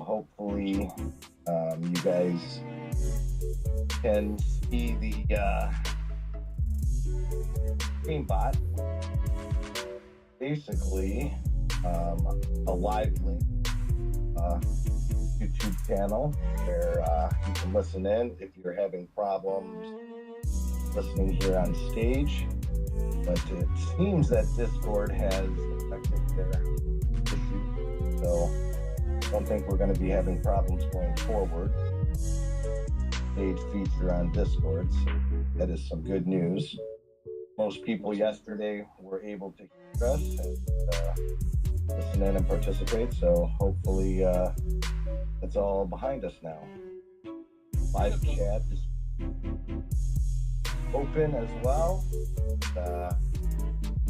hopefully, you guys can see the stream bot. Basically, a live link YouTube channel where you can listen in if you're having problems listening here on stage. But it seems that Discord has affected their issue, so I don't think we're going to be having problems going forward. Stage feature on Discord, so that is some good news. Most people yesterday were able to hear us and listen in and participate, so hopefully that's all behind us now. Live chat is open as well.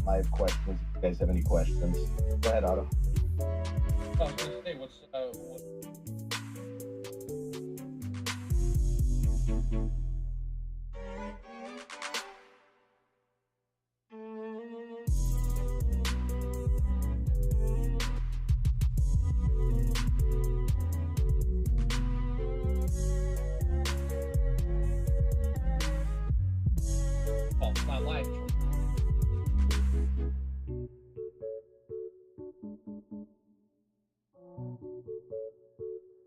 Live questions. If you guys have any questions, go ahead, Otto. I was going to say, what's it's not live.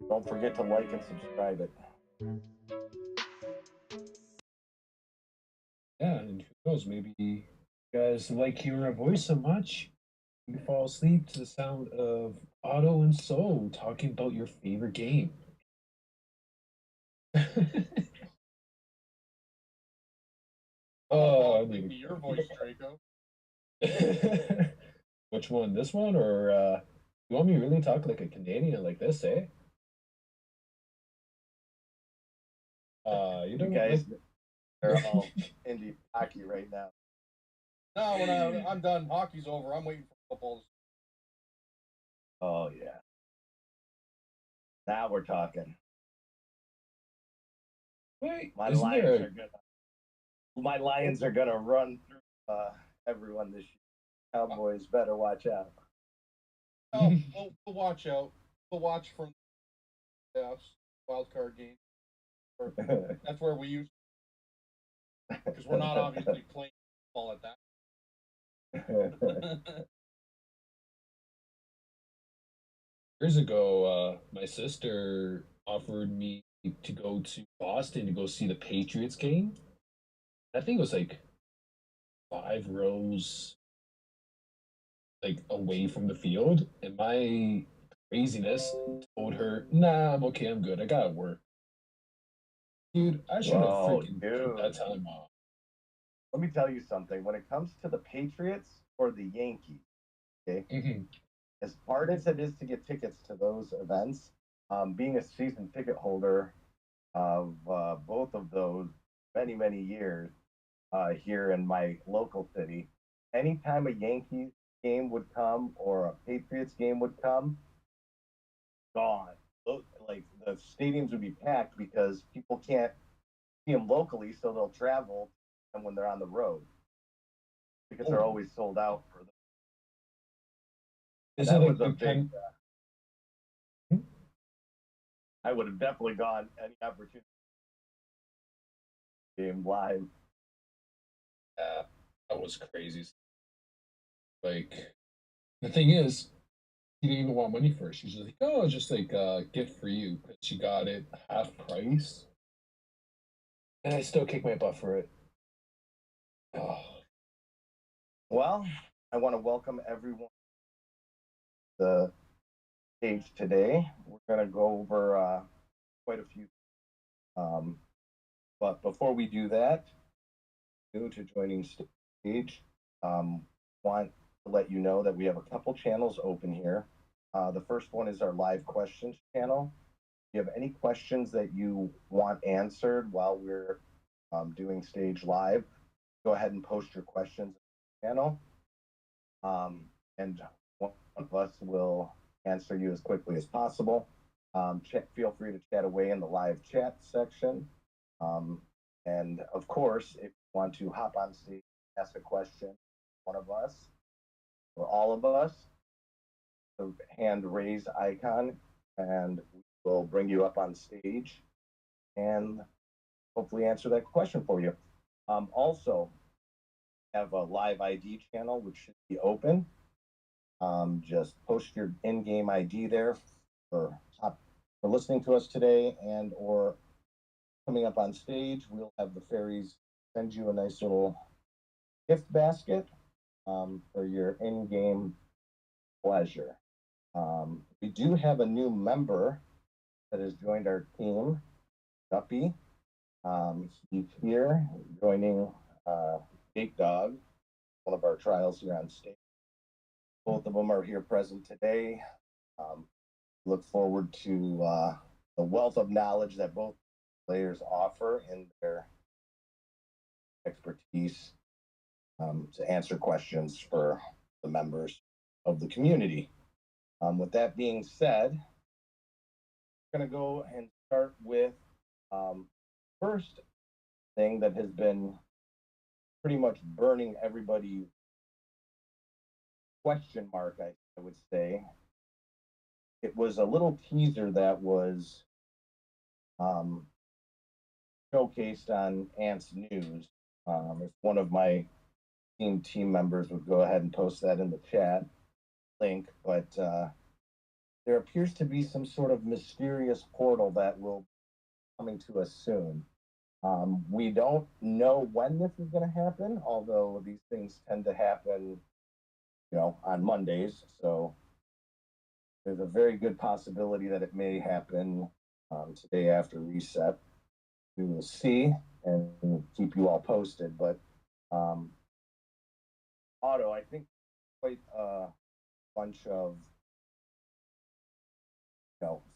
Don't forget to like and subscribe it. Yeah, and who knows, maybe you guys like hearing our voice so much, you fall asleep to the sound of Otto and Soul talking about your favorite game. Oh, I Maybe mean, your voice, Draco. which one? This one, or you want me to really talk like a Canadian like this, eh? You You don't guys like... are all indie hockey right now. No, when I'm done, hockey's over. I'm waiting for football. Oh yeah. Now we're talking. Wait, My isn't Lions there... are gonna. My Lions are gonna run through everyone this year. Cowboys better watch out. Oh, we'll watch out. We'll watch from the playoffs, wild card game. That's where we use, because we're not obviously playing football at that. Years ago, my sister offered me to go to Boston to go see the Patriots game. I think it was like 5 rows like away from the field, and my craziness told her, "Nah, I'm okay. I'm good. I got work." Dude, I should have freaking took that time off. Let me tell you something. When it comes to the Patriots or the Yankees, okay, as hard as it is to get tickets to those events, being a season ticket holder of both of those many, many years here in my local city, anytime a Yankees game would come or a Patriots game would come, gone. Like the stadiums would be packed because people can't see them locally, so they'll travel and when they're on the road because they're always sold out for them. Isn't That it was a the big. I would have definitely gone any opportunity game live. Yeah, that was crazy. Like, the thing is, she didn't even want money for it. She's just like, "Oh, it's just like a gift for you." But she got it half price, and I still kick my butt for it. Oh. Well, I want to welcome everyone to the stage today. We're going to go over quite a few. But before we do that, new to joining stage, want to let you know that we have a couple channels open here. The first one is our live questions channel. If you have any questions that you want answered while we're doing stage live, go ahead and post your questions in the channel. And one of us will answer you as quickly as possible. Feel free to chat away in the live chat section. And of course, if you want to hop on stage, ask a question, one of us or all of us, the hand raise icon, and we we'll bring you up on stage and hopefully answer that question for you. Also, have a live ID channel which should be open. Just post your in-game ID there for for listening to us today and or coming up on stage. We'll have the fairies send you a nice little gift basket for your in-game pleasure. We do have a new member that has joined our team, Guppy. He's here joining Jake Dog, one of our trials here on stage. Both of them are here present today. Look forward to the wealth of knowledge that both players offer in their expertise to answer questions for the members of the community. With that being said, I'm going to go and start with first thing that has been pretty much burning everybody's question mark, I would say. It was a little teaser that was showcased on Ants News. If one of my team members would go ahead and post that in the chat link, but there appears to be some sort of mysterious portal that will be coming to us soon. We don't know when this is going to happen, although these things tend to happen, on Mondays. So there's a very good possibility that it may happen today after reset. We will see and keep you all posted. But Otto, I think quite a bunch of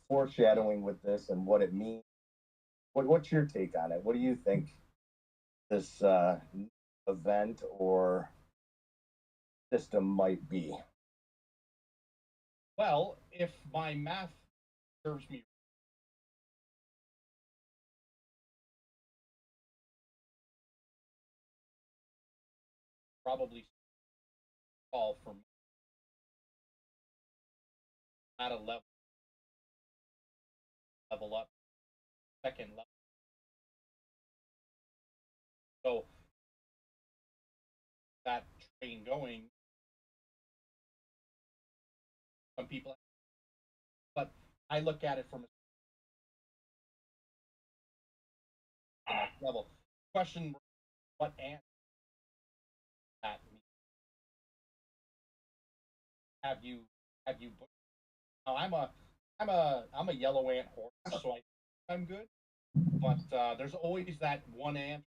foreshadowing with this and what it means. What's your take on it? What do you think this event or system might be? Well, if my math serves me, probably fall from at a level up, second level. So that train going, some people, but I look at it from a level. Question: what ant that mean? Have you? Now, I'm a yellow ant horse, so I'm good. But there's always that one ant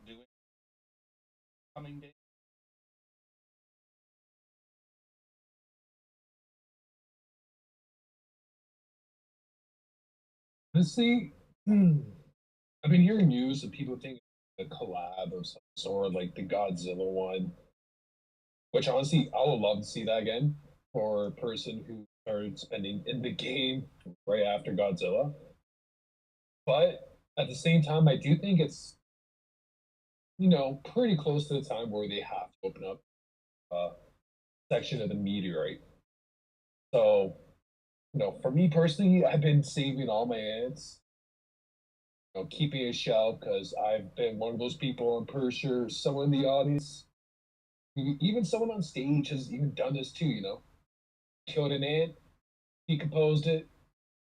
doing coming day. Honestly, I've been hearing news of people think a collab of some sort, like the Godzilla one, which honestly I would love to see that again for a person who started spending in the game right after Godzilla. But at the same time, I do think it's pretty close to the time where they have to open up a section of the meteorite. So, for me personally, I've been saving all my ants, keeping a shelf because I've been one of those people. I'm pretty sure someone in the audience, even someone on stage, has even done this too. Killed an ant, decomposed it,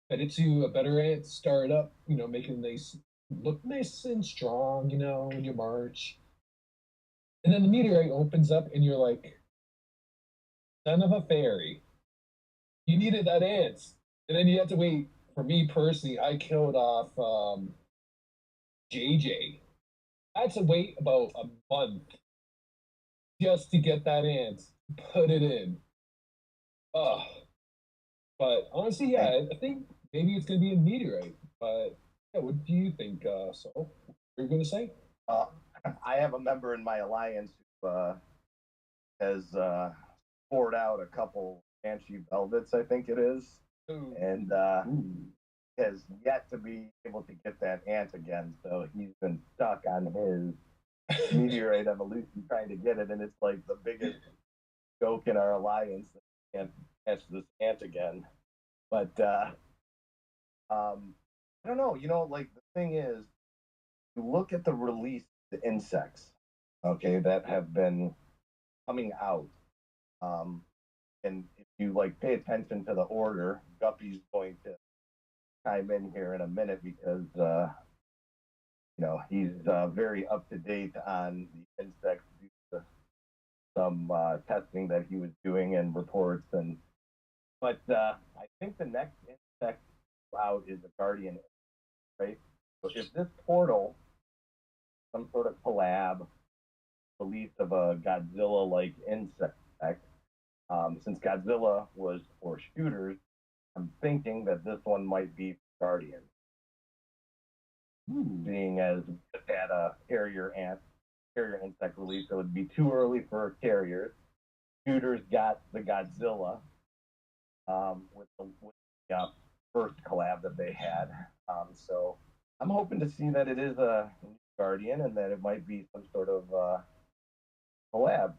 fed it to a better ant, start it up, make it nice, look nice and strong, when you march. And then the meteorite opens up, and you're like, son of a fairy, you needed that ant. And then you have to wait. For me personally, I killed off JJ. I had to wait about a month just to get that ant, put it in. Ugh. But honestly, yeah, I think maybe it's gonna be a meteorite. But yeah, what do you think, Saul? What are you gonna say? I have a member in my alliance who has poured out a couple Banshee Velvets, I think it is, and has yet to be able to get that ant again. So he's been stuck on his meteorite evolution trying to get it, and it's like the biggest joke in our alliance. can't catch this ant again. But I don't know. Like the thing is, you look at the release the insects, okay, that have been coming out. Um, and if you like pay attention to the order, Guppy's going to chime in here in a minute because he's very up to date on the insects due to some testing that he was doing and reports. But I think the next insect out is a guardian, right? So if this portal, some sort of collab, release of a Godzilla-like insect, since Godzilla was for shooters, I'm thinking that this one might be Guardian. Being as it had a carrier insect release, it would be too early for carriers. Shooters got the Godzilla with the first collab that they had. So I'm hoping to see that it is a Guardian and that it might be some sort of collab.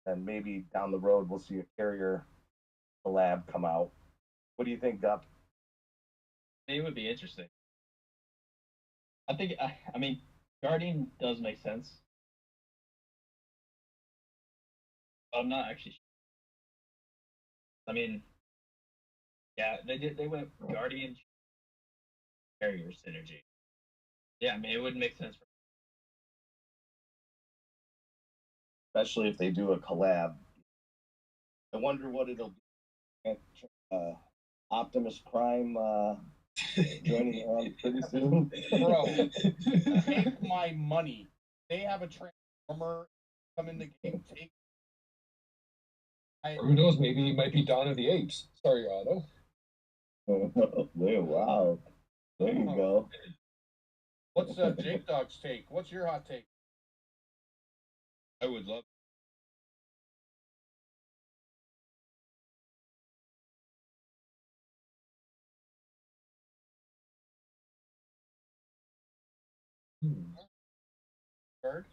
And maybe down the road we'll see a carrier collab come out. What do you think, Gup? It would be interesting. I mean, Guardian does make sense. I'm not actually sure. I mean, yeah, they went Guardian carrier synergy. Yeah, I mean, it would make sense. Especially if they do a collab. I wonder what it'll be. Optimus Prime joining on pretty soon. Bro, take my money. They have a Transformer come in the game. Who knows? Maybe it might be Dawn of the Apes. Sorry, Otto. Wow. There you go. What's Jake Dog's take? What's your hot take? I would love. Guard?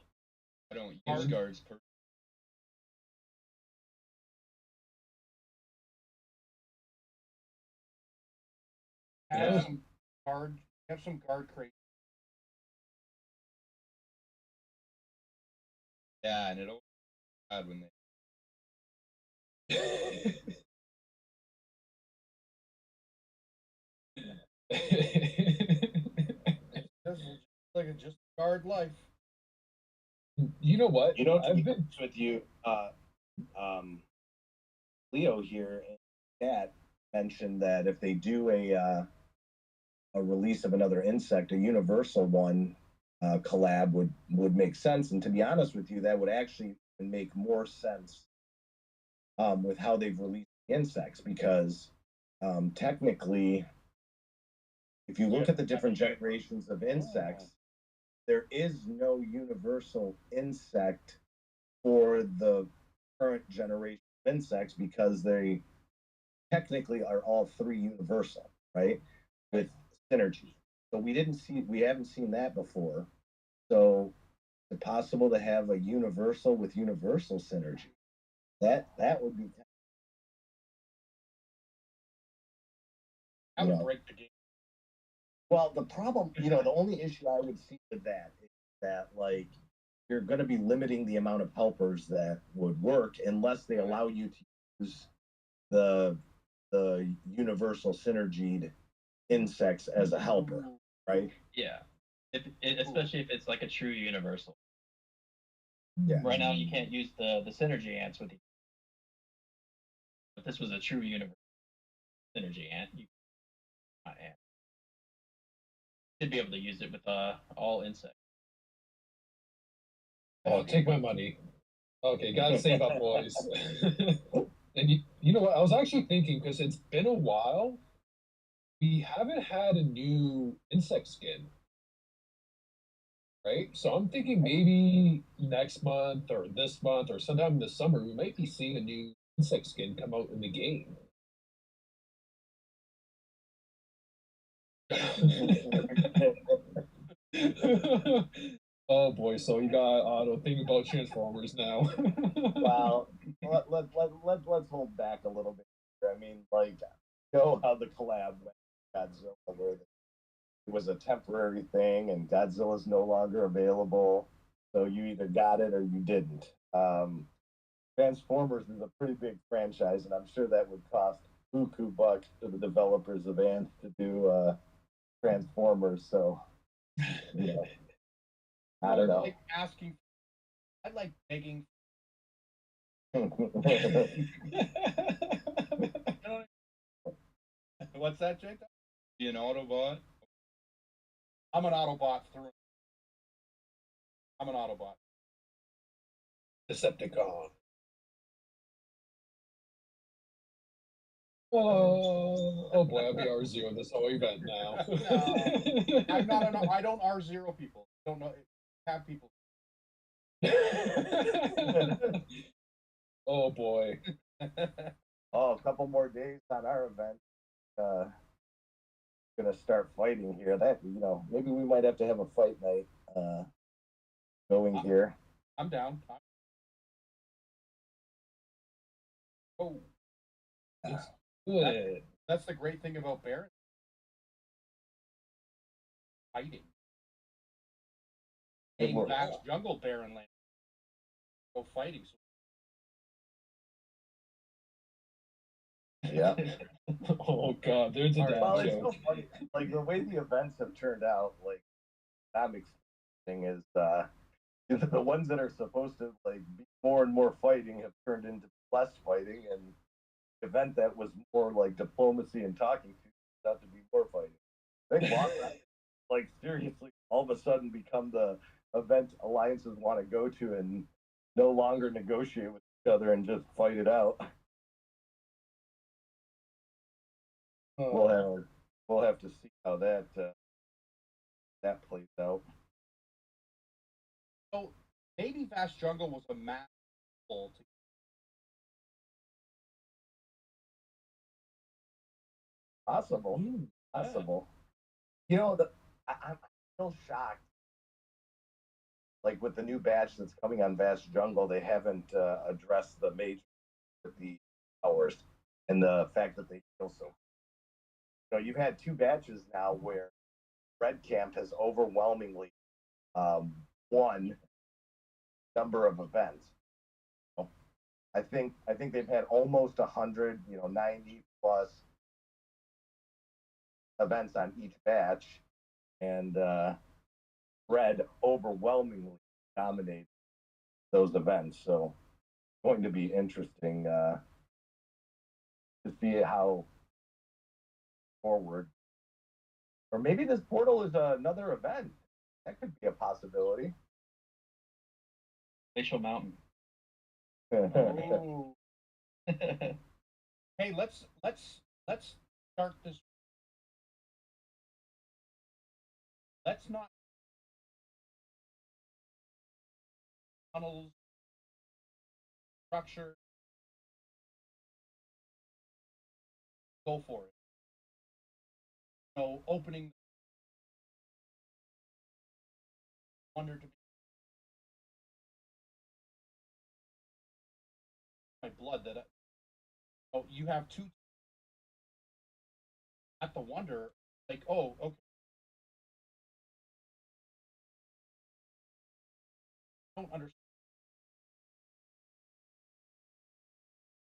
I don't use guards per. Have some guard crate. Yeah, and it always bad when Like just guard life. You know what? To be honest with you, Leo here in chat mentioned that if they do a release of another insect, a universal one collab would make sense. And to be honest with you, that would actually make more sense with how they've released insects because technically, if you look at the different generations of insects, there is no universal insect for the current generation of insects because they technically are all three universal, right? With synergy. So we haven't seen that before. So is it possible to have a universal with universal synergy? That would be. That would break the game. Well, the problem, the only issue I would see with that is that, like, you're going to be limiting the amount of helpers that would work unless they allow you to use the universal synergied insects as a helper, right? Yeah, especially if it's like a true universal. Yeah. Right now, you can't use the synergy ants with. If this was a true universal synergy ant, you not ant. Should be able to use it with all insects. Oh, take my money. Okay, gotta save up, boys. And you know what? I was actually thinking because it's been a while, we haven't had a new insect skin, right? So I'm thinking maybe next month or this month or sometime this summer we might be seeing a new insect skin come out in the game. Oh boy, so you got Otto thinking about Transformers now. Well, let's hold back a little bit here. I mean, like, you know how the collab went with Godzilla, where it was a temporary thing and Godzilla's no longer available. So you either got it or you didn't. Transformers is a pretty big franchise, and I'm sure that would cost buku bucks to the developers of Ant to do Transformers. So, you know, I don't know. Like asking, I like begging. You know, what's that, Jake? Be an Autobot. I'm an Autobot through. I'm an Autobot. Decepticon. Oh boy, I'll be R0 this whole event now. I'm not an. I don't R0 people. Don't know. Have people. Oh boy. Oh, a couple more days on our event. Gonna start fighting here. That, maybe we might have to have a fight night going here. I'm down. Oh, Good. that's the great thing about Baron. Fighting. Being will- vast jungle Baron land. Go fighting. Yeah. Oh god, there's a All right. dad Well, it's so joke. funny. Like the way the events have turned out, like I'm experiencing is the ones that are supposed to like be more and more fighting have turned into less fighting, and the event that was more like diplomacy and talking to turned out to be more fighting. I think Lost like seriously all of a sudden become the event alliances want to go to and no longer negotiate with each other and just fight it out. We'll have to see how that plays out. So maybe vast jungle was a map to Possible, possible. I'm still shocked. Like with the new batch that's coming on Vast Jungle, they haven't addressed the major with the hours and the fact that they feel so. You've had two batches now where Red Camp has overwhelmingly won number of events. I think they've had almost 100, 90 plus events on each batch, and Red overwhelmingly dominated those events. So it's going to be interesting to see how forward. Or maybe this portal is another event. That could be a possibility. Glacial Mountain. Ooh. Hey, let's start this. Let's not tunnels structure. Go for it. Opening wonder to be my blood that you have two at the wonder like okay. I don't understand.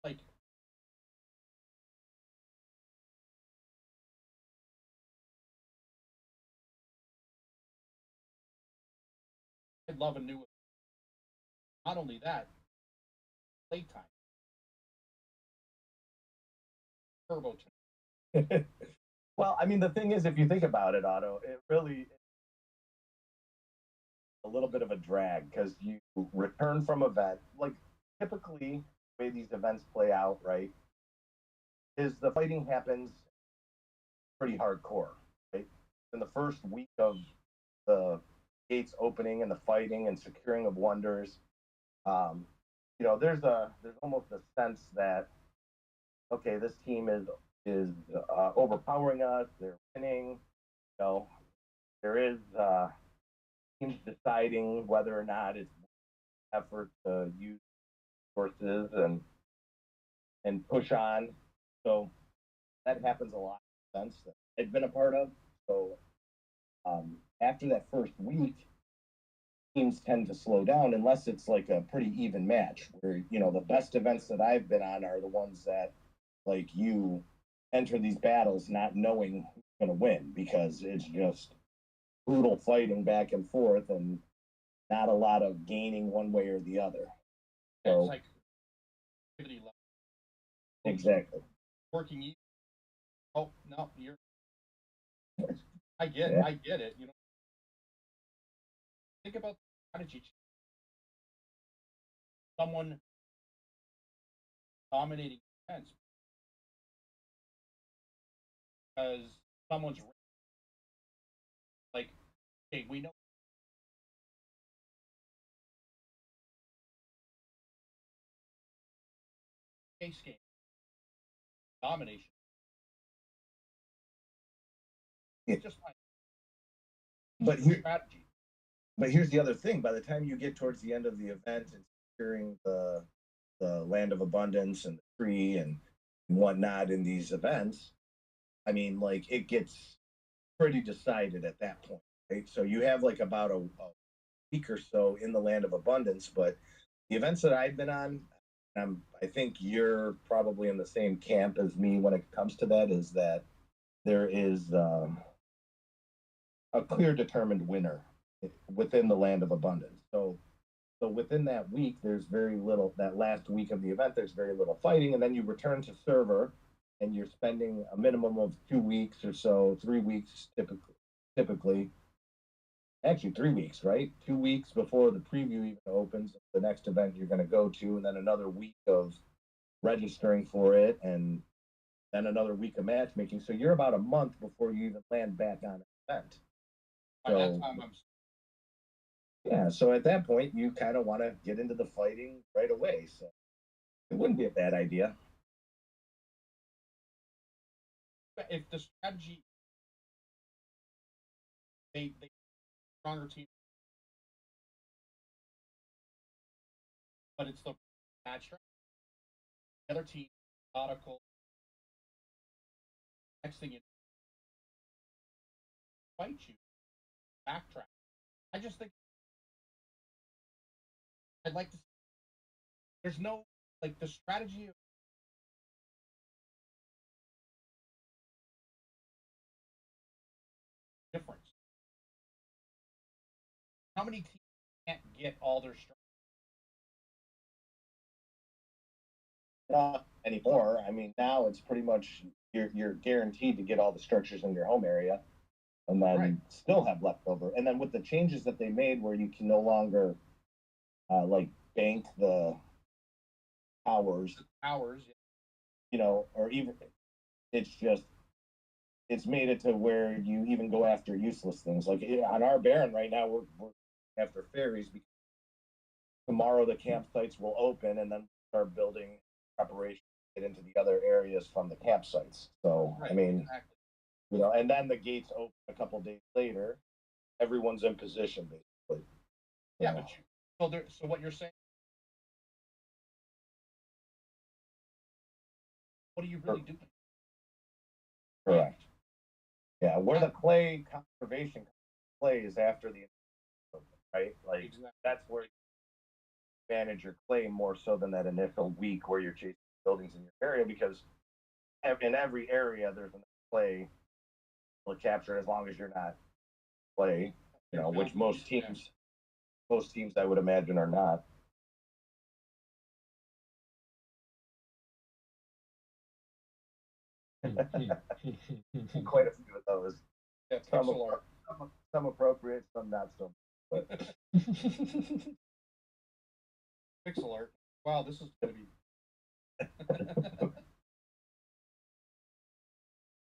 Like I'd love a new. Not only that, playtime. Turbo. Well, I mean, the thing is, if you think about it, Otto, it really a little bit of a drag because you return from event. Like typically, the way these events play out, right, is the fighting happens pretty hardcore, right? In the first week of the gates opening and the fighting and securing of wonders, um, there's almost a sense that okay, this team is overpowering us. They're winning. There is teams deciding whether or not it's effort to use sources and push on. So that happens a lot in events that I've been a part of. So after that first week, teams tend to slow down unless it's like a pretty even match where, you know, the best events that I've been on are the ones that like you enter these battles not knowing who's going to win because it's just brutal fighting back and forth and not a lot of gaining one way or the other. It's So like activity level. exactly. Working. Oh no, you're. I get it. You know, think about strategy. Someone dominating defense because someone's like, hey, we know case game domination. Yeah. It's just fine. But here, Strategy. but here's the other thing. By the time you get towards the end of the event and securing the land of abundance and the tree and whatnot in these events, I mean, like it gets pretty decided at that point, right? So you have like about a week or so in the land of abundance, but the events that I've been on, I think you're probably in the same camp as me when it comes to that. Is that there is a clear determined winner within the land of abundance. So within that week, there's very little. That last week of the event, there's very little fighting, and then you return to server, and you're spending a minimum of 2 weeks or so, 3 weeks typically. Actually, 3 weeks, right? 2 weeks before the preview even opens, the next event you're going to go to, and then another week of registering for it, and then another week of matchmaking. So you're about a month before you even land back on an event. By that So time, yeah, so at that point, you kind of want to get into the fighting right away. So it wouldn't be a bad idea. if the strategy they stronger team, but it's the match strategy. The other team methodical. Next thing you fight you, backtrack. I just think I'd like to. There's no like the strategy of difference. How many teams can't get all their strength? Not anymore. I mean, now it's pretty much you're guaranteed to get all the structures in your home area, and then Right. still have leftover. And then with the changes that they made, where you can no longer like bank the towers, Hours. you know, or even it's just it's made it to where you even go after useless things. Like on our Baron right now, we're after fairies because tomorrow the campsites will open, and then start building preparation to get into the other areas from the campsites. So Right. I mean, Exactly. you know, and then the gates open a couple days later. Everyone's in position basically. Yeah, So, but so there. So what you're saying? What are you really doing? correct. Yeah, where the clay conservation plays after the right, like Exactly. that's where you manage your clay more so than that initial week where you're chasing buildings in your area because in every area there's enough clay to capture as long as you're not clay, you know, which most teams I would imagine are not. Quite a few of those. Yeah, Some, pixel art. some appropriate, some not so. But Pixel art. Wow, this is gonna be.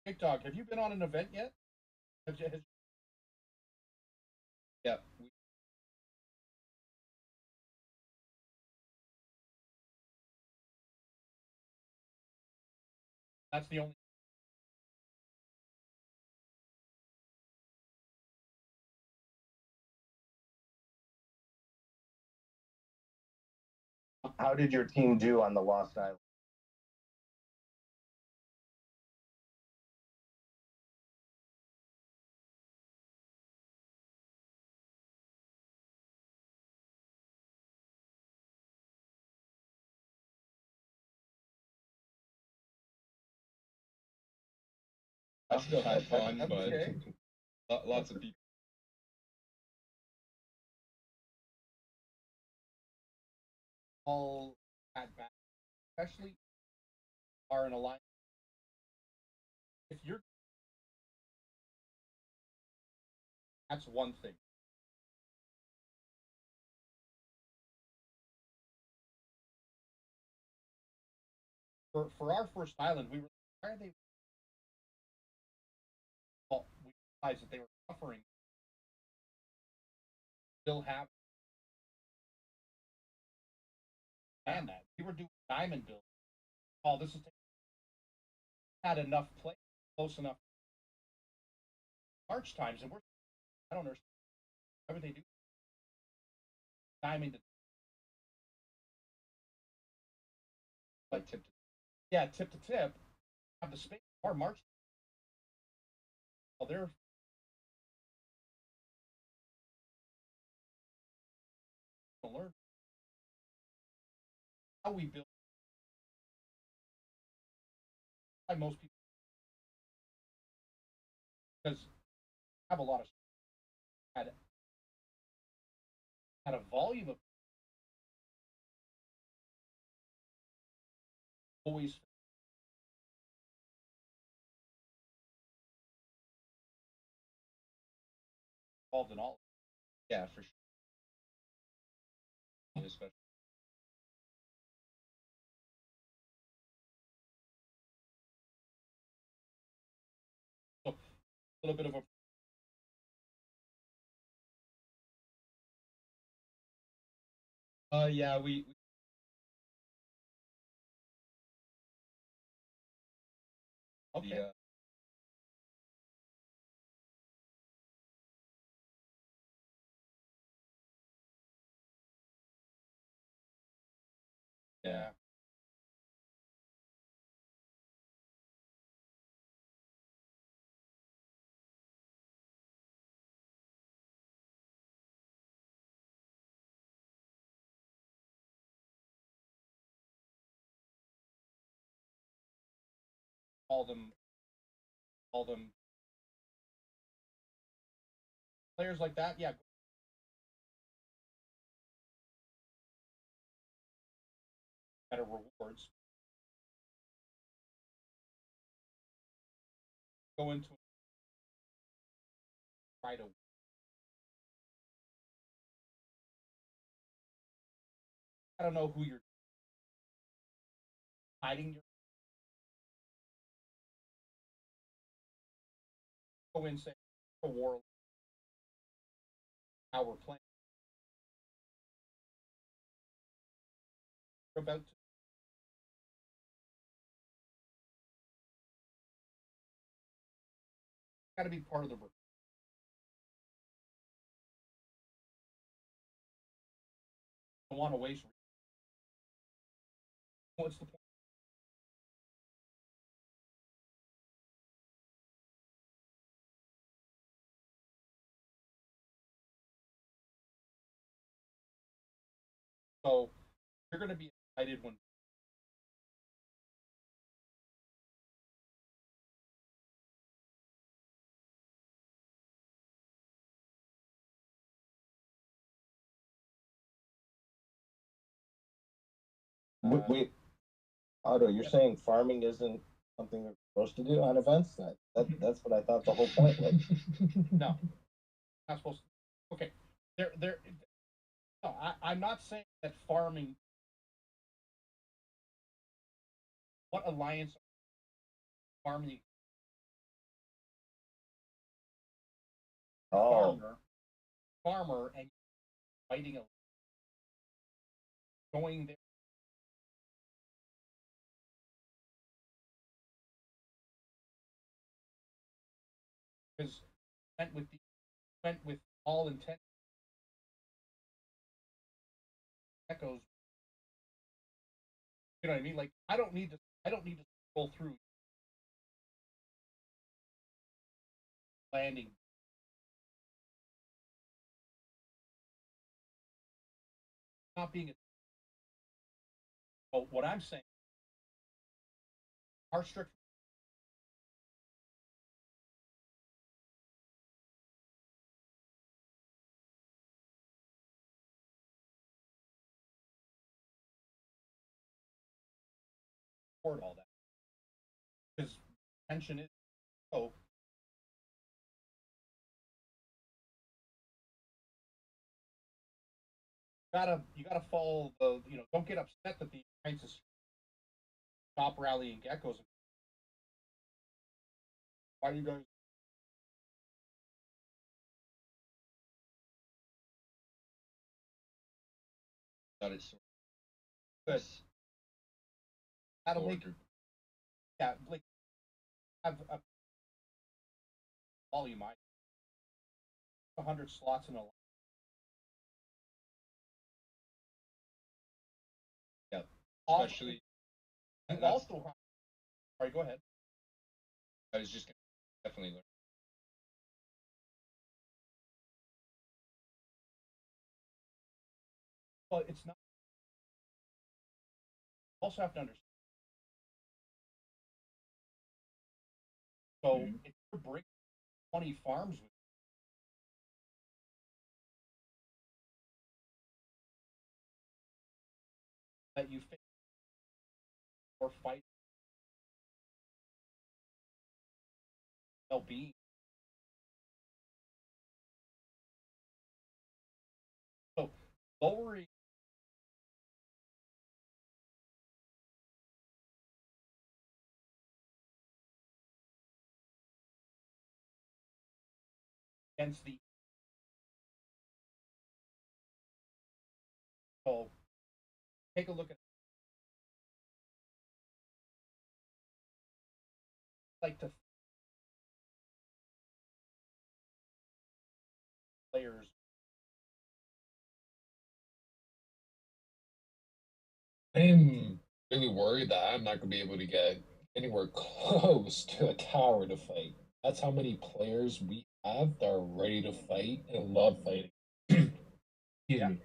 TikTok. Have you been on an event yet? Yeah. That's the only. How did your team do on the Lost Island? I still had fun, That's but okay. lots of people. All at back, especially are in a line. If you're, that's one thing. For our first island, we were why are they? Well, we realized that they were suffering. Still have and that we were doing diamond build. Oh, this is had enough play close enough March times, and we're I don't understand why would they do diamond like tip to yeah tip to tip have the space or March. Well, they're gonna learn how we build. By most people because have a lot of had had a volume of always involved in all. Yeah, for sure. Especially. So a little bit of a Yeah, we okay. the Yeah. All them players like that. Yeah, better rewards. Go into try to. I don't know who you're hiding your. Go in say a war. How we're playing. We're about to. Got to be part of the. Don't want to waste. What's the point? So you're going to be excited when Wait, Otto, you're saying farming isn't something we're supposed to do on events? That's what I thought the whole point was. no, not supposed to. Okay, there. No, I'm not saying that farming. What alliance farming Oh, farmer and fighting a going there because went with all intent echoes You know what I mean? Like I don't need to scroll through landing. Not being a but what I'm saying, our strict support all that because tension is so. You gotta follow the don't get upset that the Alliance stop rallying geckos. Why are you guys That is good? That'll make order. yeah like have a volume. 100 slots in a Yeah, also, especially. you That's, also sorry, go ahead. I was just gonna definitely learn. But it's not. You also have to understand. So if you're breaking 20 farms with that you face or fight LB. So lowering against the so take a look at like to players. I'm really worried that I'm not going to be able to get anywhere close to a tower to fight. That's how many players we have that are ready to fight and love fighting. Excuse Yeah. me.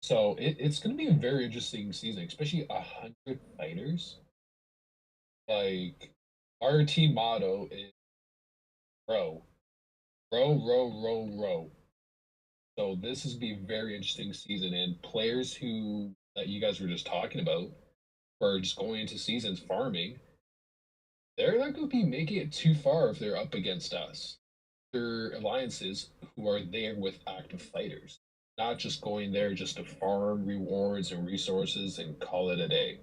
So it's going to be a very interesting season, especially 100 fighters. Like our team motto is row, row, row, row, row. So this is be a very interesting season, and players who that you guys were just talking about, who are just going into seasons farming, they're not going to be making it too far if they're up against us. They're alliances who are there with active fighters, not just going there just to farm rewards and resources and call it a day.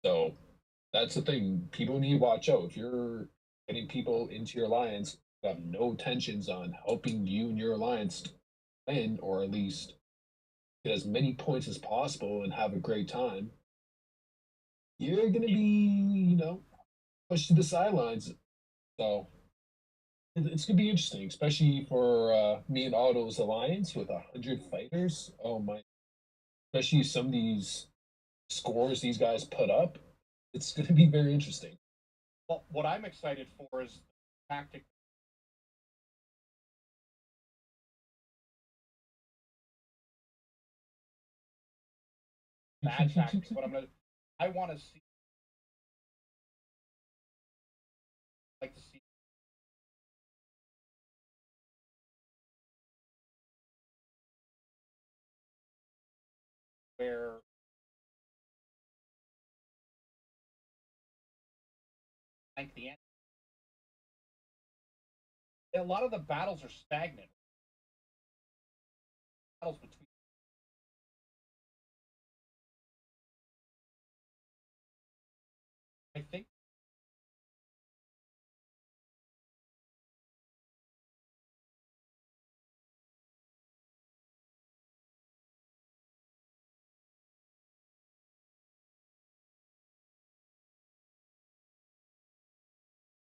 So that's the thing. People need to watch out. If you're getting people into your alliance who have no intentions on helping you and your alliance win, or at least get as many points as possible and have a great time, you're gonna be, pushed to the sidelines. So it's gonna be interesting, especially for me and Otto's alliance with 100 fighters. Oh my! Especially some of these scores these guys put up. It's gonna be very interesting. Well, what I'm excited for is tactic. Bad tactics, but I want to see like to see where like the end. A lot of the battles are stagnant. Battles between I think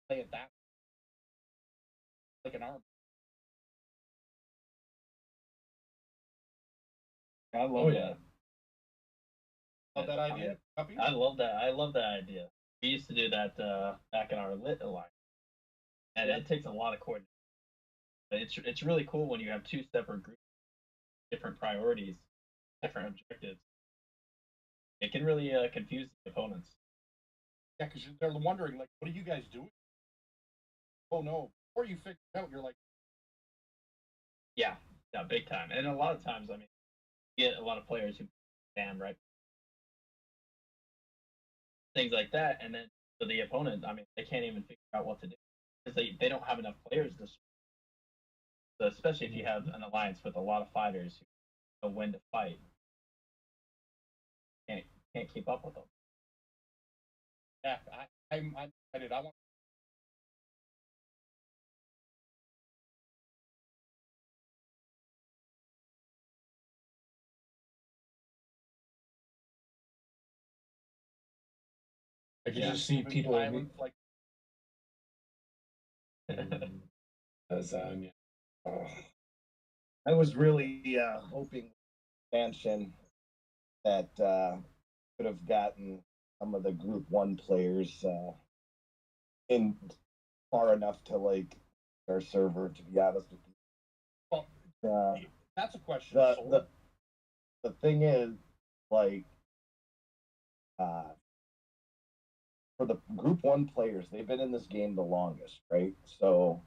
play it that like an arm. I love Oh that. yeah. Love that idea. Puppy? I love that. I love that idea. We used to do that back in our lit alliance, and Yeah. it takes a lot of coordination. But it's really cool when you have two separate groups, different priorities, different objectives. It can really confuse the opponents. Yeah, because they're wondering, like, what are you guys doing? Oh no! Before you figure it out, you're like, Yeah, yeah, big time. And a lot of times, I mean, you get a lot of players who stand right, things like that, and then for the opponent, I mean, they can't even figure out what to do because they don't have enough players to. So especially if you have an alliance with a lot of fighters who know when to fight, can't can't keep up with them. yeah, I'm excited. I want. I could Yeah. just see people. Islands, like, Lasagna. Oh. I was really hoping expansion that could have gotten some of the Group One players in far enough to like our server. To be honest with well, you, that's a question. the So, the the thing is, like, uh, for the Group One players, they've been in this game the longest, right? So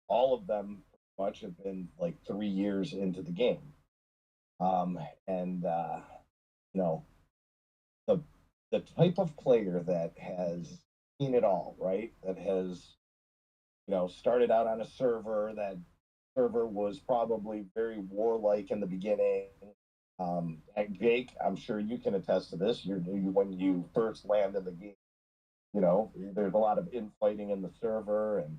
all of them pretty much have been like 3 years into the game, and you know the the type of player that has seen it all, right? That has started out on a server. That server was probably very warlike in the beginning. And Jake, I'm sure you can attest to this. When you first land in the game, there's a lot of infighting in the server and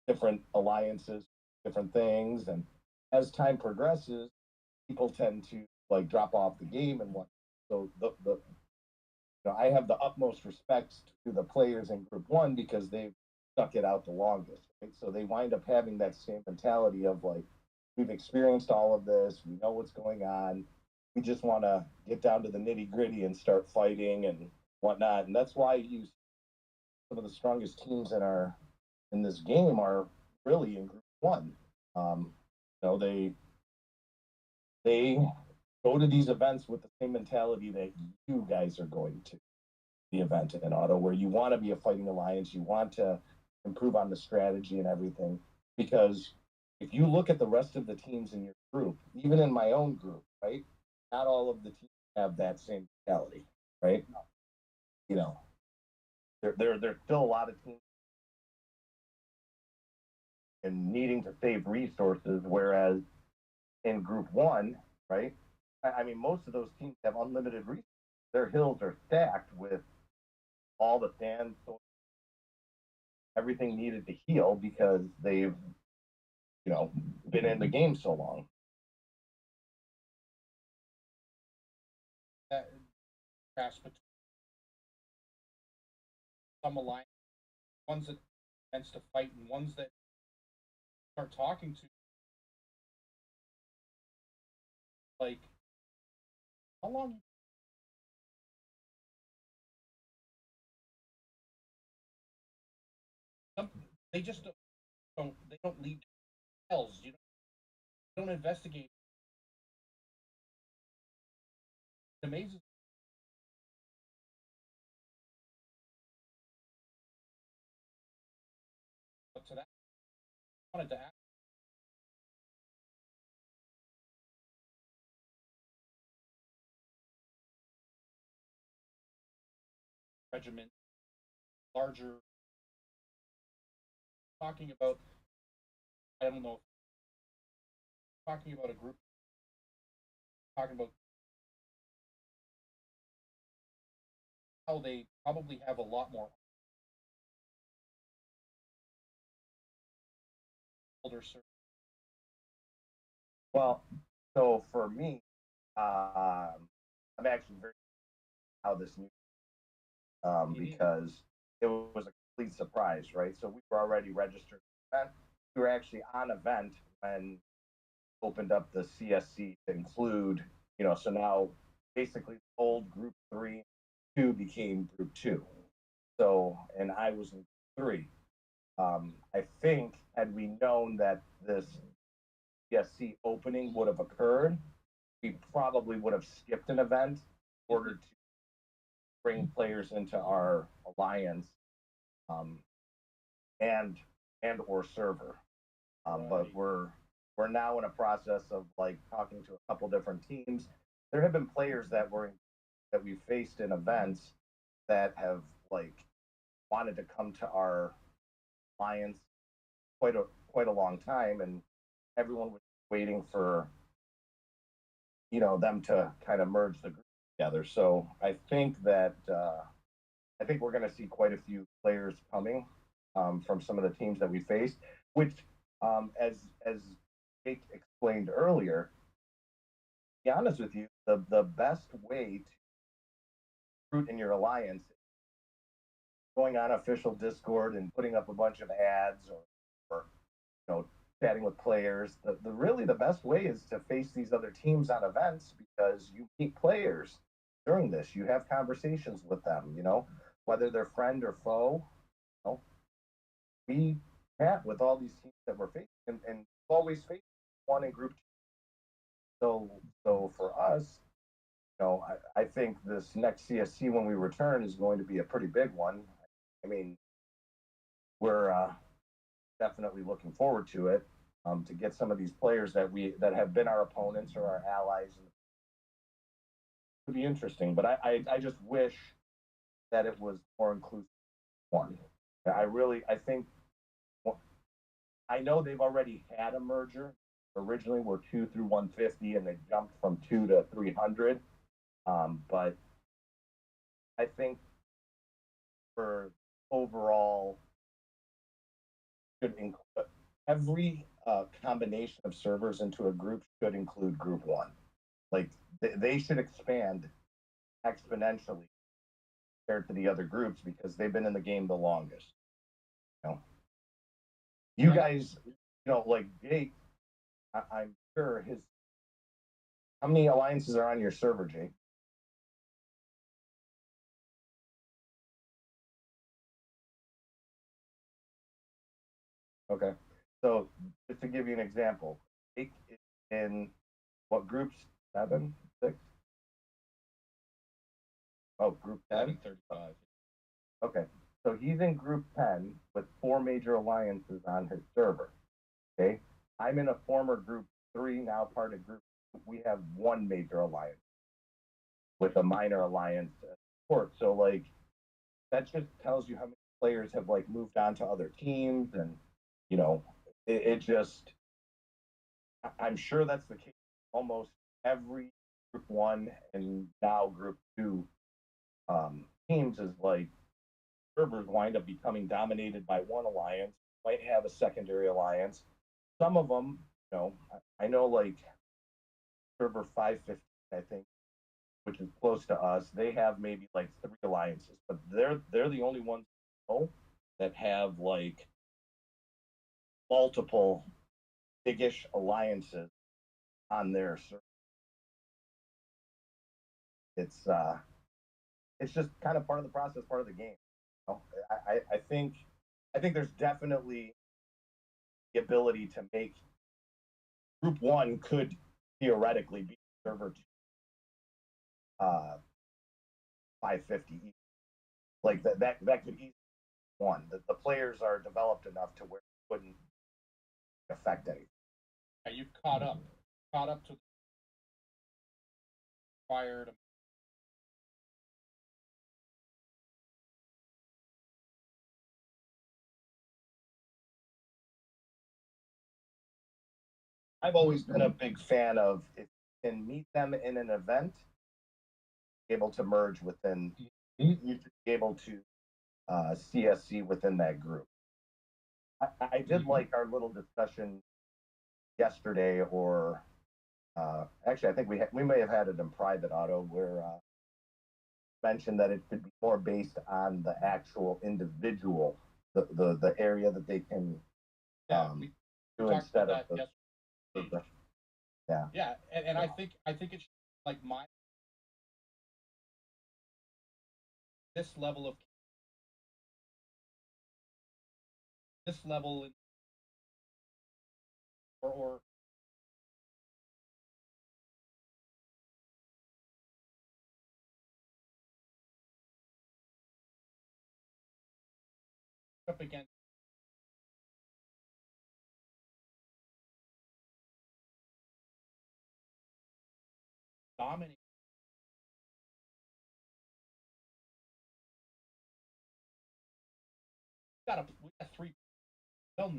different alliances, different things. And as time progresses, people tend to like drop off the game and what. So I have the utmost respect to the players in Group One because they've stuck it out the longest. Right? So they wind up having that same mentality of like, we've experienced all of this, we know what's going on. We just want to get down to the nitty gritty and start fighting and whatnot. And that's why you some of the strongest teams in this game are really in Group One. Um, they go to these events with the same mentality that you guys are going to the event in auto, where you want to be a fighting alliance, you want to improve on the strategy and everything. Because if you look at the rest of the teams in your group, even in my own group, right, not all of the teams have that same mentality, right? You know, there's still a lot of teams and needing to save resources, whereas in Group One, right? I mean, most of those teams have unlimited resources. Their hills are stacked with all the sand, everything needed to heal because they've, been in the game so long. that contrast between some alliance, ones that tends to fight, and ones that start talking to, like, how long? Some, they just don't. They don't leave tells. Don't investigate. It amazes. Up to that, I wanted to ask regiment larger. Talking about, I don't know. Talking about a group. Talking about how they probably have a lot more older. Well, so for me, I'm actually very how this new because it was a complete surprise, right? So we were already registered. We were actually on event when opened up the CSC to include, so now basically old group 3, 2 became group 2. So, and I was in 3. I think had we known that this CSC opening would have occurred, we probably would have skipped an event in order to bring players into our alliance, um, and or server. But Right. we're now in a process of like talking to a couple different teams. There have been players that we faced in events that have like wanted to come to our alliance quite a long time, and everyone was waiting for them to kind of merge the group together. So I think we're going to see quite a few players coming from some of the teams that we faced, which as Jake explained earlier, to be honest with you, the best way to recruit in your alliance is going on official Discord and putting up a bunch of ads or chatting with players. The really the best way is to face these other teams on events because you meet players during this. You have conversations with them, whether they're friend or foe. We chat with all these teams that we're facing and always face one in group two. So for us, I think this next CSC when we return is going to be a pretty big one. I mean, we're definitely looking forward to it, to get some of these players that have been our opponents or our allies. It would be interesting, but I just wish that it was more inclusive. One, I think I know they've already had a merger. Originally, were 2 through 150, and they jumped from 2 to 300. But I think for overall should include every combination of servers into a group should include group 1. Like they should expand exponentially compared to the other groups because they've been in the game the longest. You know, you guys, like Jake, I'm sure his. How many alliances are on your server, Jake? Okay, so just to give you an example, Jake is in what groups? 7, 6? Oh, group 10. 35. Okay, so he's in group 10 with 4 major alliances on his server. Okay, I'm in a former group 3, now part of group. We have 1 major alliance with a minor alliance support. So like that just tells you how many players have like moved on to other teams, and you know, it just. I'm sure that's the case. Almost every group 1 and now group 2 teams is like servers wind up becoming dominated by one alliance. Might have a secondary alliance. Some of them, I know like server 550, I think, which is close to us. They have maybe like 3 alliances, but they're the only ones that have like multiple biggish alliances on their server. It's just kind of part of the process, part of the game. I think there's definitely the ability to make group 1 could theoretically be server 550. Like that could easily be one. The players are developed enough to where it wouldn't affect anything. Yeah, you've caught up to prior to. I've always been a big fan of if you can meet them in an event, be able to merge within, you should be able to CSC within that group. I did like our little discussion yesterday, or actually, I think we may have had it in private auto where mentioned that it could be more based on the actual individual, the area that they can Yeah, um, we do talked instead about of that yesterday. yeah. Yeah, and I think it should, like my this level of this level or up against dominate. We got three. They'll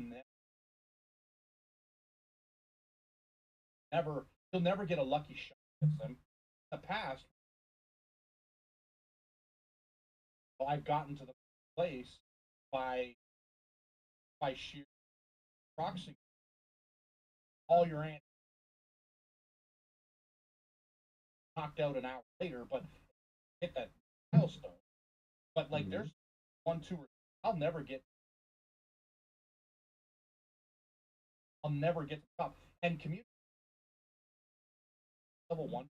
never. You'll never get a lucky shot against them. In the past, I've gotten to the place by sheer proxy. All your ants knocked out an hour later, but hit that milestone. But like, there's 1, 2, or I'll never get the top. And community level 1,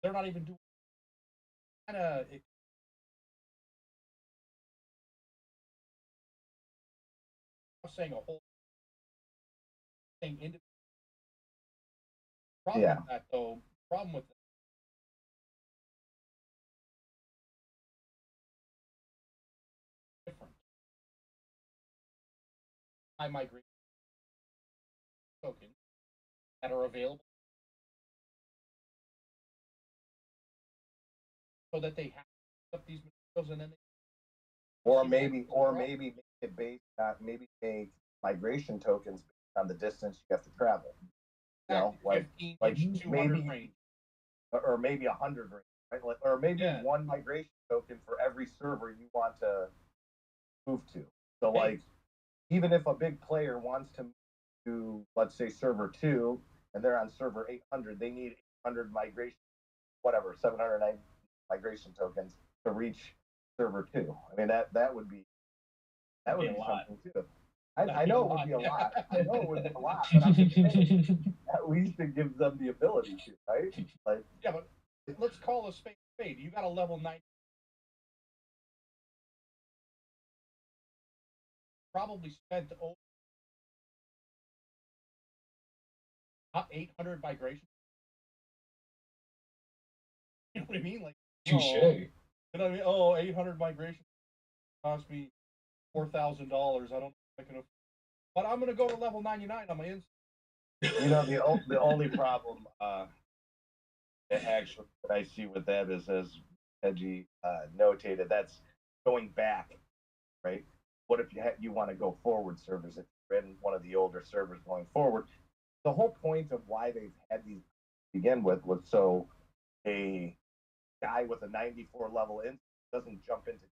they're not even doing kind of. I'm saying a whole thing. Problem Yeah. with that, though. Problem with that. Different. High migration tokens that are available so that they have up these materials and then Or maybe make it based maybe make migration tokens based on the distance you have to travel. You know, like 15 200 maybe range. or maybe 100 range, right? Like, or maybe Yeah. one migration token for every server you want to move to. So Hey. like, even if a big player wants to move to, let's say, server 2, and they're on server 800, they need 800 migration, whatever, 709 migration tokens to reach server 2. I mean, that would be something too. I know it would be a lot. I know it would be a lot, but I'm just saying, at least it gives them the ability to, right? Like, Yeah, but let's call a spade a spade. You got a level 9. Probably spent over 800 migration. You know what I mean? Like, Touche. you know what I mean? Oh, 800 migration cost me $4,000. I don't know if I can afford, but I'm gonna go to level 99 on my instant. you know, the only problem actually that I see with that is, as Hedgie notated, that's going back, right? What if you want to go forward servers? If you're in one of the older servers going forward, the whole point of why they've had these to begin with was so a guy with a 94 level in doesn't jump into the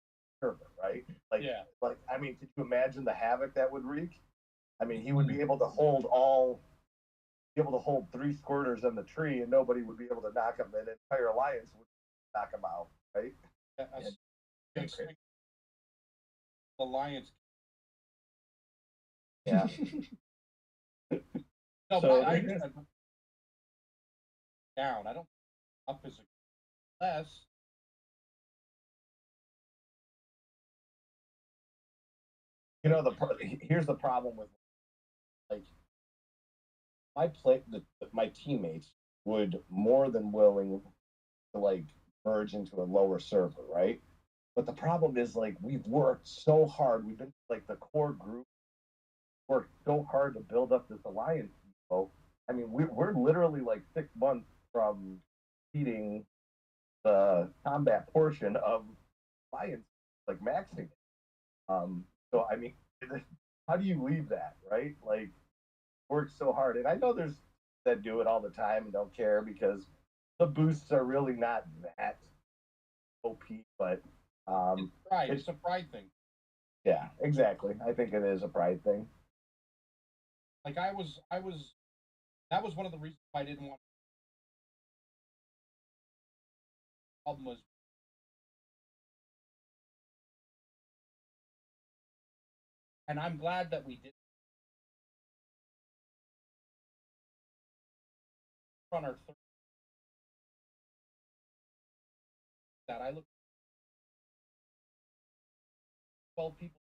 server, right? Like, Yeah. like I mean, could you imagine the havoc that would wreak? I mean, he would Hmm. be able to hold 3 squirters in the tree, and nobody would be able to knock him. And an entire alliance would knock him out, right? Alliance. Yeah. No, So, but I it is- understand. Down. I don't up is less. You know, here's the problem with, like, my teammates would more than willing to, like, merge into a lower server, right? But the problem is, like, we've worked so hard. We've been, like, the core group worked so hard to build up this alliance. So, I mean, we're literally like 6 months from beating the combat portion of alliance, like maxing it. So I mean, how do you leave that, right? Like, work so hard, and I know there's that do it all the time and don't care because the boosts are really not that OP, but Pride. It's a pride thing. yeah, exactly. I think it is a pride thing. Like that was one of the reasons why I didn't want. The problem was, and I'm glad that we did on our third that. I look 12 people.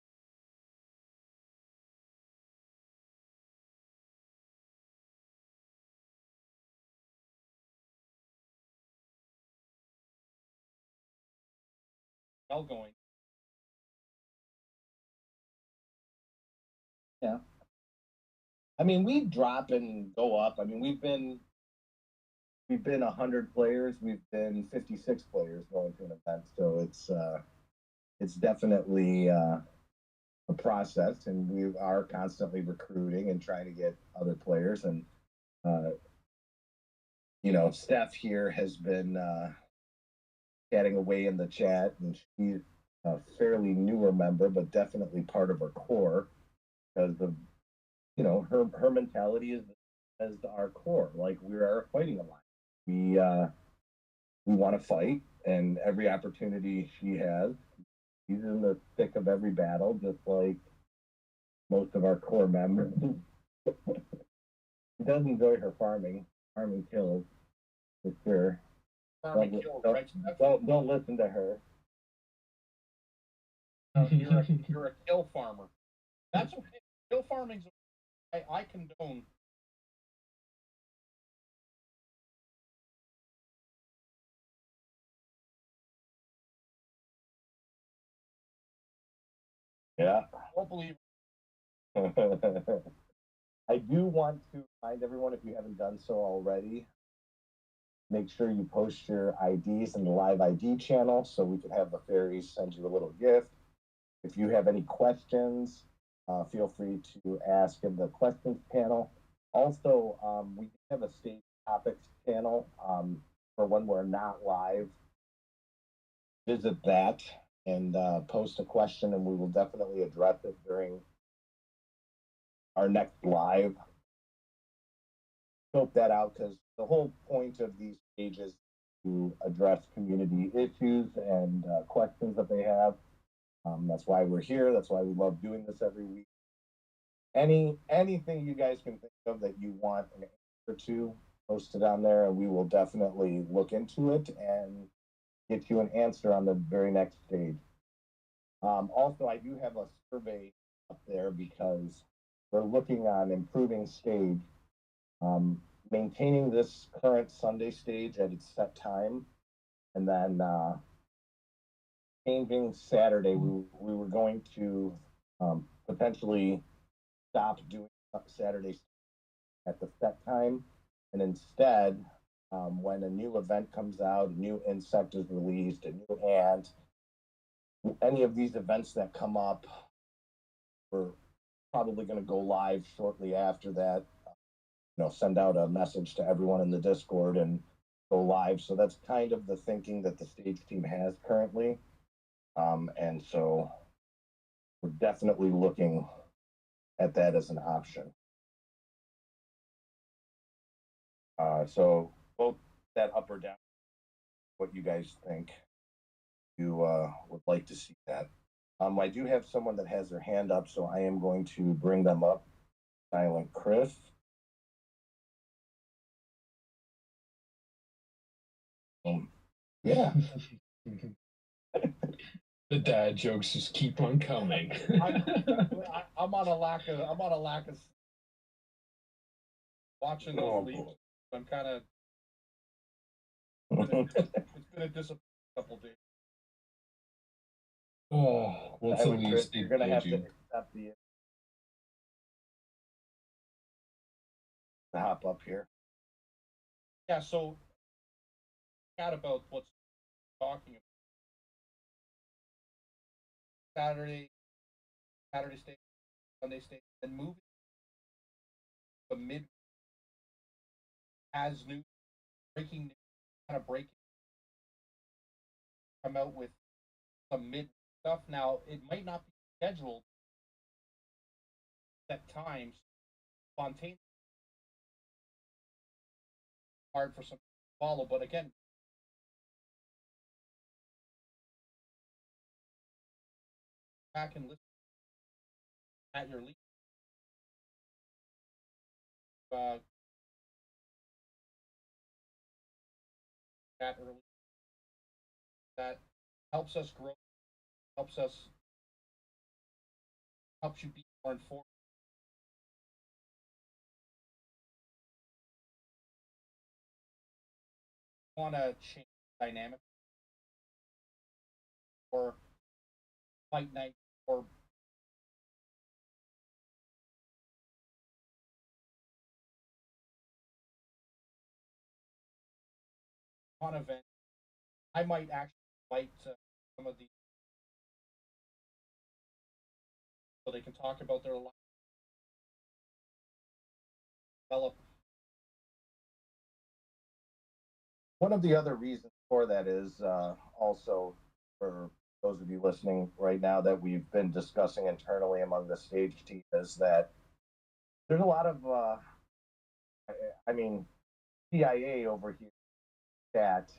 All going. Yeah. I mean, we drop and go up. I mean, we've been 100 players. We've been 56 players going to an event. So it's definitely a process, and we are constantly recruiting and trying to get other players. And uh, Steph here has been chatting away in the chat, and she's a fairly newer member, but definitely part of our core because of her mentality is as our core. Like, we are fighting alliance. We want to fight, and every opportunity she has, she's in the thick of every battle, just like most of our core members. She does enjoy her farming. Farming kills, for sure. Farming kills, right? Steph? Don't listen to her. You're a kill farmer. That's okay. Kill farming's I condone. Yeah. I don't believe. I do want to remind everyone, if you haven't done so already, make sure you post your IDs in the live ID channel so we can have the fairies send you a little gift. If you have any questions, feel free to ask in the questions panel. Also, we have a stage topics channel for when we're not live. Visit that and post a question, and we will definitely address it during our next live. Scope that out, because the whole point of these pages is to address community issues and questions that they have. That's why we're here. That's why we love doing this every week. Anything you guys can think of that you want an answer to, post it on there, and we will definitely look into it and get you an answer on the very next stage. Also, I do have a survey up there because we're looking on improving stage, maintaining this current Sunday stage at its set time, and then changing Saturday. We were going to potentially stop doing Saturdays at the set time, and instead, when a new event comes out, a new insect is released, a new ant, any of these events that come up, we're probably going to go live shortly after that. Send out a message to everyone in the Discord and go live. So that's kind of the thinking that the stage team has currently. And so we're definitely looking at that as an option. So vote that up or down, what you guys think you would like to see that. I do have someone that has their hand up, so I am going to bring them up. Silent Chris. Yeah. The dad jokes just keep on coming. I'm on a lack of watching those leagues. I'm kind of. It's been a disappointing couple days. Oh, what's the least Chris, they you're gonna paid have to you? accept the hop up here. Yeah, so chat about what's talking about Saturday state, Sunday state, and moving the mid as new breaking news, kind of breaking, come out with some mid stuff. Now it might not be scheduled at times, spontaneous, hard for some to follow. But again, back and listen at your league. That early that helps us grow, helps you be more informed. Want to change the dynamic or fight night or on event, I might actually invite some of the so they can talk about their life, develop. One of the other reasons for that is also for those of you listening right now that we've been discussing internally among the stage team is that there's a lot of, I mean, CIA over here at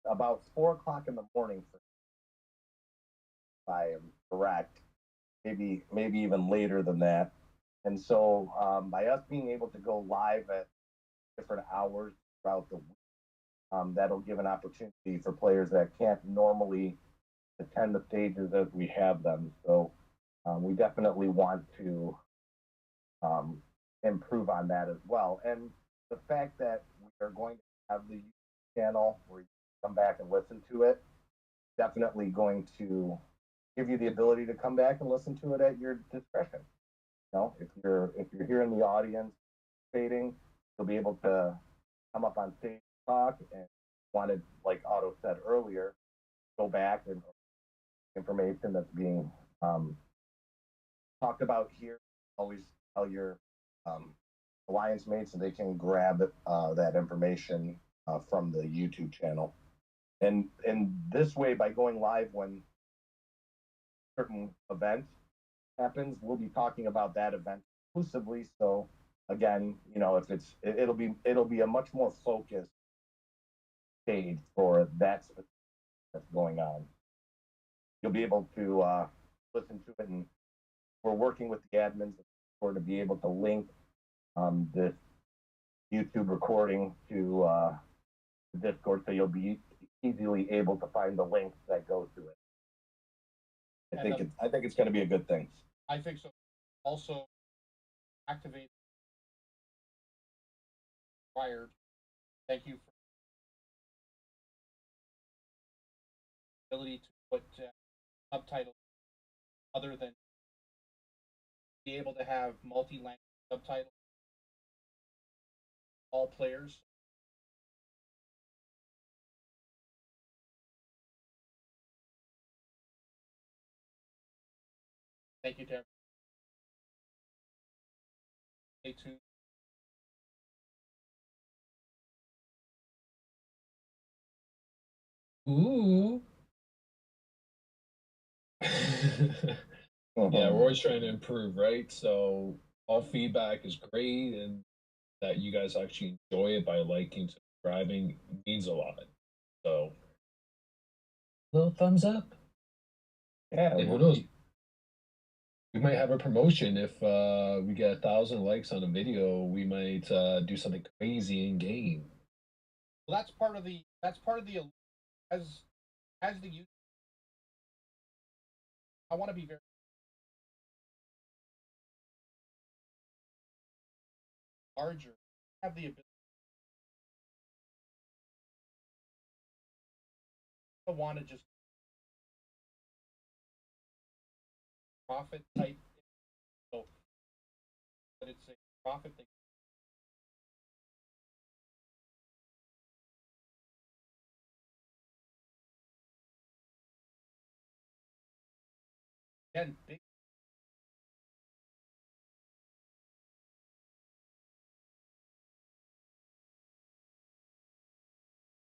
about 4 o'clock in the morning, if I am correct, maybe even later than that. And so by us being able to go live at different hours throughout the week, that'll give an opportunity for players that can't normally attend the stages as we have them. So we definitely want to improve on that as well. And the fact that we are going to have the YouTube channel where you come back and listen to it, definitely going to give you the ability to come back and listen to it at your discretion. You know, if you're here in the audience fading, you'll be able to come up on stage talk and wanted, like Otto said earlier, go back and information that's being talked about here. Always tell your alliance mates so they can grab that information from the YouTube channel. And this way, by going live when certain event happens, we'll be talking about that event exclusively. So again, you know, if it'll be a much more focused stage for that that's going on. You'll be able to listen to it, and we're working with the admins for to be able to link this YouTube recording to the Discord, so you'll be easily able to find the links that go to it. I think it's going to be a good thing. I think so. Also, activate required. Thank you for the ability to put subtitles other than be able to have multi-language subtitles. All players. Thank you to everyone. Stay tuned. Ooh. Yeah, we're always trying to improve, right? So all feedback is great, and that you guys actually enjoy it by liking, subscribing means a lot. So, little thumbs up. Yeah, And who knows? We might have a promotion if we get 1,000 likes on a video. We might do something crazy in game. Well, that's part of the as the youth. I want to be very larger. Have the ability. I want to just profit type. So, but it's a profit thing. Again, big.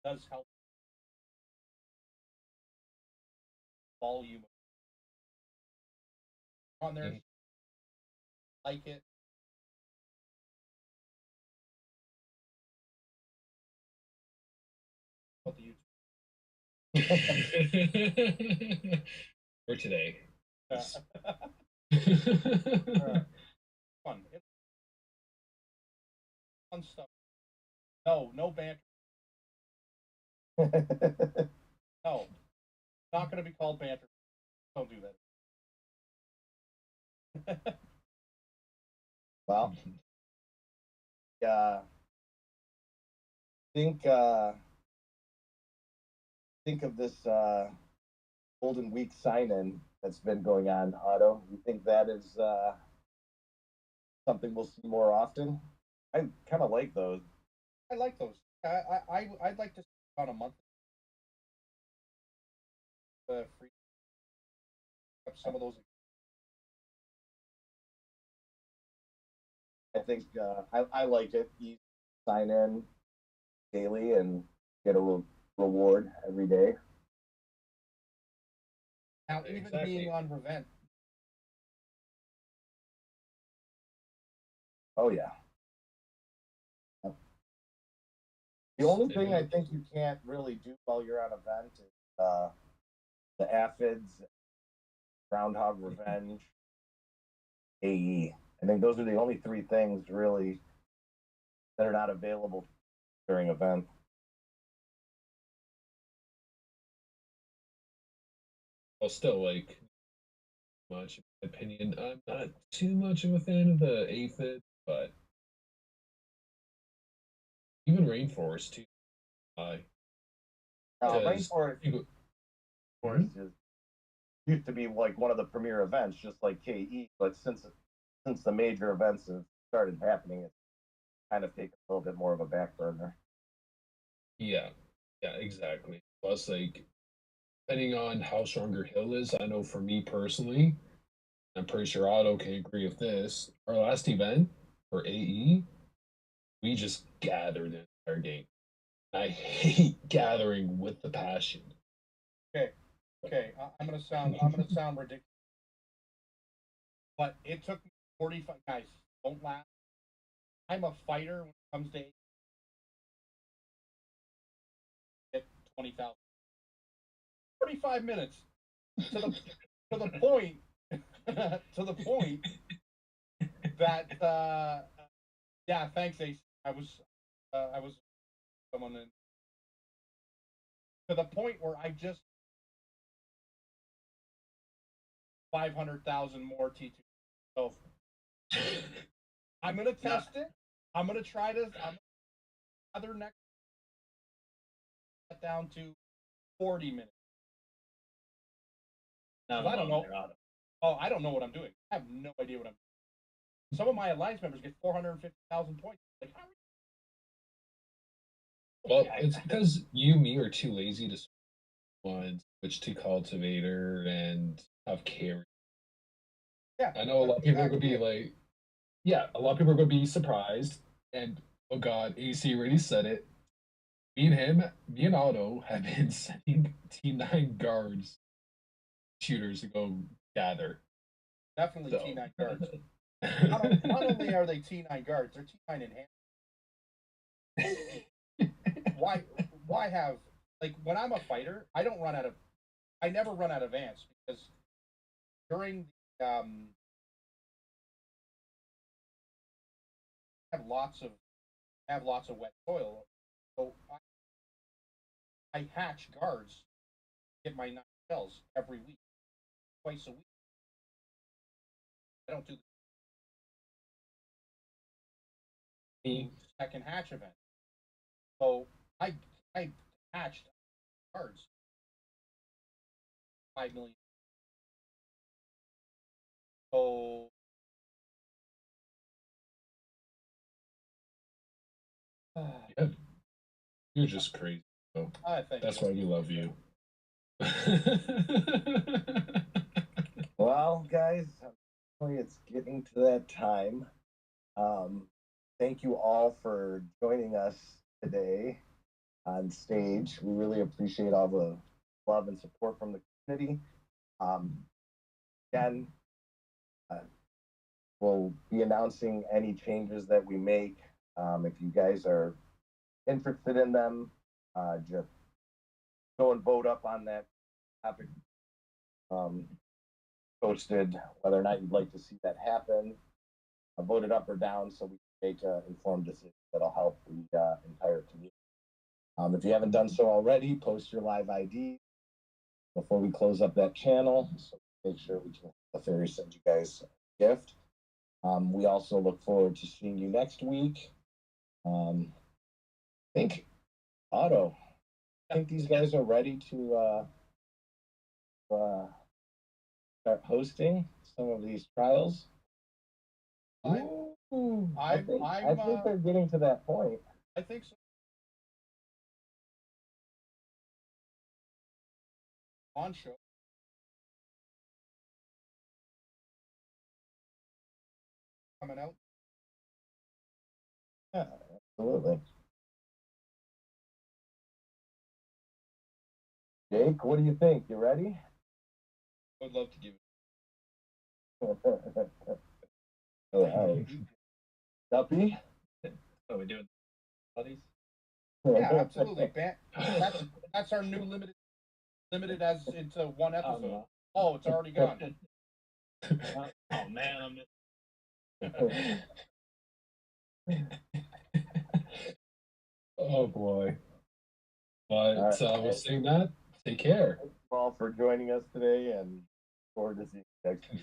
Does help volume on there. Like it. What the YouTube. For today. Fun. It's fun stuff. No banter. No. not going to be called banter. Don't do that. Well, think think of this Golden Week sign-in that's been going on, Otto. You think that is something we'll see more often? I kind of like those. I like those. I'd like to see on a month. Free up some of those. I think I like it. You sign in daily and get a reward every day. Now, even Exactly. being on Revent, Oh yeah. The only thing I think you can't really do while you're on event is the Aphids, Groundhog Revenge, AE. I think those are the only three things really that are not available during event. Well, still, like, much in my opinion, I'm not too much of a fan of the aphid, but even rainforest too. Because Rainforest people- is used to be like one of the premier events, just like KE. But since the major events have started happening, it's kind of taken a little bit more of a back burner. yeah, exactly. Plus, like, depending on how strong your hill is, I know for me personally, I'm pretty sure Otto can agree with this. Our last event for AE, we just gathered the entire game. I hate gathering with the passion. okay, I'm gonna sound ridiculous, but it took me 45 guys. Don't laugh. I'm a fighter when it comes to hit 20,000. 45 minutes to the point to the point that yeah, thanks Ace. I was someone in to the point where I just 500,000 more T2. So I'm gonna test it. I'm gonna try to. Other next down to 40 minutes. Not I don't know. Colorado. Oh, I don't know what I'm doing. I have no idea what I'm doing. Some of my alliance members get 450,000 points. Like, how? Well, it's because you, me, are too lazy to switch to cultivator and have carry. Yeah. I know a lot of people are gonna be like, yeah, a lot of people are gonna be surprised. And oh god, AC already said it. Me and Otto have been sending T9 guards shooters to go gather. Definitely So. T9 guards. Not only are they T9 guards, they're T9 enhanced. Why have like when I'm a fighter, I never run out of ants because during the have lots of wet soil, so I hatch guards, get my 9 shells every week, twice a week. I don't do the second hatch event, so I hatched guards 5 million. So Yeah, you're just crazy. So I think that's why we love you. Well, guys, it's getting to that time. Thank you all for joining us today on stage. We really appreciate all the love and support from the community. Again, we'll be announcing any changes that we make. If you guys are interested in them, just go and vote up on that topic posted, whether or not you'd like to see that happen. Vote it up or down so we can make an informed decision that'll help the entire community. If you haven't done so already, post your live ID. before we close up that channel. So make sure we can the fairy send you guys a gift. We also look forward to seeing you next week. I think Otto. I think these guys are ready to start hosting some of these trials. I think they're getting to that point. I think so. On show. Coming out. Yeah, absolutely. Jake, what do you think? You ready? I would love to give All right. Duppy? Oh, we're doing buddies. Yeah, absolutely. That's our new limited as into one episode. Oh, it's already gone. Oh man, I'm Oh boy. But All right. we're saying that. Take care. Thank you all for joining us today and forward to seeing you next week.